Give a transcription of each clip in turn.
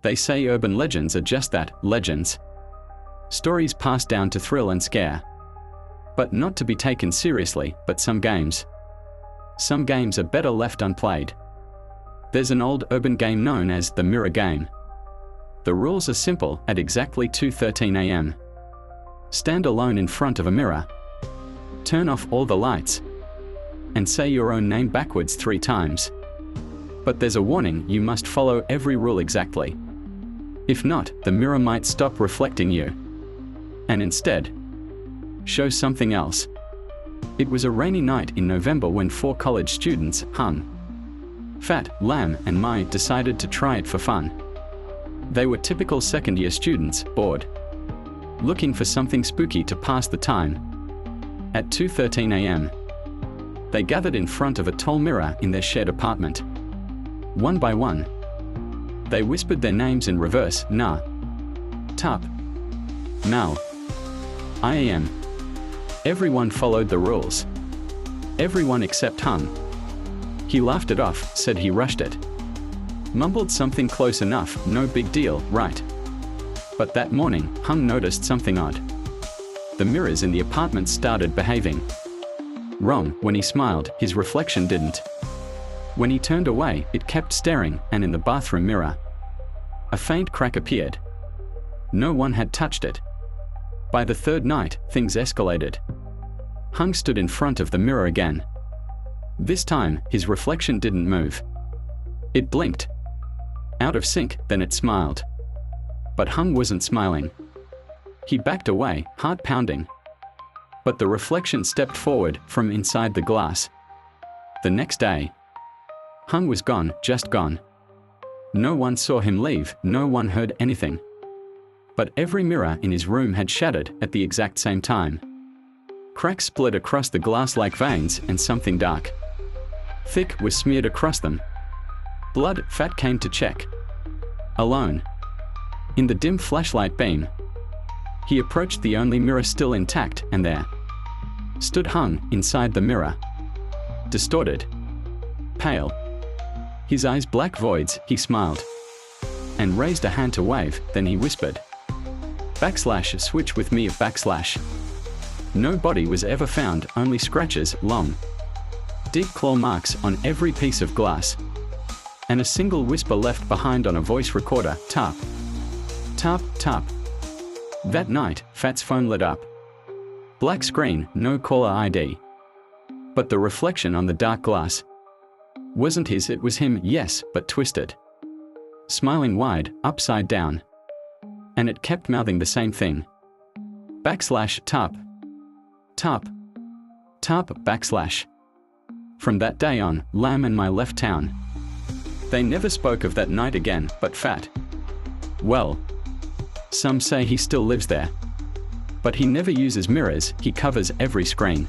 They say urban legends are just that, legends. Stories passed down to thrill and scare. But not to be taken seriously, but some games are better left unplayed. There's an old urban game known as the mirror game. The rules are simple. At exactly 2:13 a.m. stand alone in front of a mirror, turn off all the lights, and say your own name backwards 3 times. But there's a warning: you must follow every rule exactly. If not, the mirror might stop reflecting you, and instead show something else. It was a rainy night in November when 4 college students, Hung, Fat, Lam, and Mai, decided to try it for fun. They were typical second-year students, bored, looking for something spooky to pass the time. At 2:13 a.m., they gathered in front of a tall mirror in their shared apartment. One by one, they whispered their names in reverse: Na, Tup, Mal, IAM. Everyone followed the rules. Everyone except Hung. He laughed it off, said he rushed it. Mumbled something close enough, no big deal, right? But that morning, Hung noticed something odd. The mirrors in the apartment started behaving wrong. When he smiled, his reflection didn't. When he turned away, it kept staring, and in the bathroom mirror, a faint crack appeared. No one had touched it. By the 3rd night, things escalated. Hung stood in front of the mirror again. This time, his reflection didn't move. It blinked. Out of sync, then it smiled. But Hung wasn't smiling. He backed away, heart pounding. But the reflection stepped forward from inside the glass. The next day, Hung was gone, just gone. No one saw him leave, no one heard anything. But every mirror in his room had shattered at the exact same time. Cracks split across the glass like veins, and something dark, thick, was smeared across them. Blood. Fat came to check. Alone, in the dim flashlight beam, he approached the only mirror still intact, and there stood Hung inside the mirror. Distorted, pale, his eyes black voids. He smiled and raised a hand to wave, then he whispered, / switch with me. No body was ever found, only scratches, long, deep claw marks on every piece of glass, and a single whisper left behind on a voice recorder: tap, tap, tap. That night, Fat's phone lit up. Black screen, no caller ID. But the reflection on the dark glass wasn't his. It was him, yes, but twisted, smiling wide, upside down. And it kept mouthing the same thing: / tap, tap, tap, / From that day on, Lam and Mai left town. They never spoke of that night again, but Fat, well, some say he still lives there. But he never uses mirrors, he covers every screen.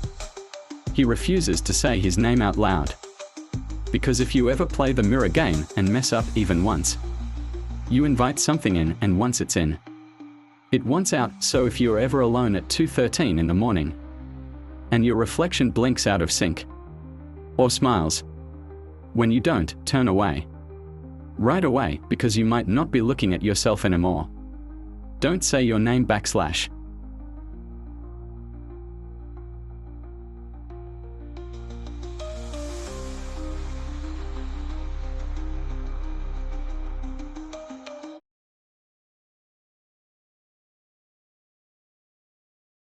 He refuses to say his name out loud. Because if you ever play the mirror game and mess up even once, you invite something in, and once it's in, it wants out. So if you're ever alone at 2:13 in the morning, and your reflection blinks out of sync, or smiles when you don't, turn away. Right away, because you might not be looking at yourself anymore. Don't say your name /